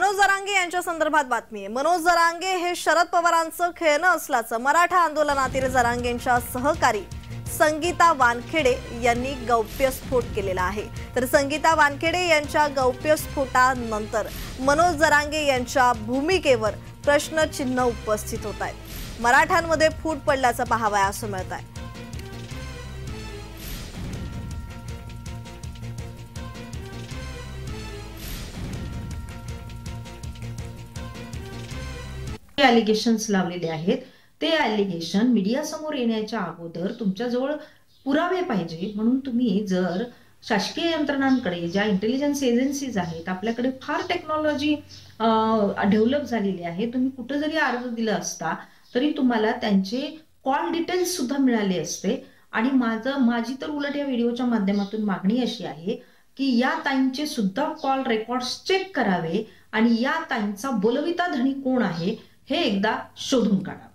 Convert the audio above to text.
मनोज जरांगे यांच्या संदर्भात बातमी आहे। मनोज जरांगे हे शरद पवारांचं खेळणं असल्याचं मराठा आंदोलनातील जरांगेंच्या सहकारी संगीता वानखेडे यांनी गौप्यस्फोट केलेला आहे। तर संगीता वानखेडे यांच्या गौप्यस्फोटानंतर मनोज जरांगे यांच्या भूमिकेवर प्रश्नचिन्ह उपस्थित होत आहेत। मराठ्यांमध्ये फूट पडल्याचं पाहावयास मिळत आहे। ॲलिगेशन्स लावलेले आहेत ते ॲलिगेशन मीडिया समोर येण्याच्या अगोदर तुमच्याजवळ पुरावे पाहिजे। म्हणून तुम्ही जर शासकीय यंत्रणांकडे ज्या इंटेलिजन्स एजन्सीज आहेत आपल्याकडे फार टेक्नॉलॉजी डेव्हलप झालेली आहे, तुम्ही कुठे जरी अर्ज दिला असता तरी तुम्हाला त्यांचे कॉल डिटेल्स सुद्धा मिळाले असते। आणि माझी तर उलट या व्हिडिओच्या माध्यमातून मागणी अशी आहे की या ताईंचे सुद्धा कॉल रेकॉर्ड्स चेक करावे आणि या ताईंचा बोलविता धनी कोण आहे हे एकदा शोधून काढा।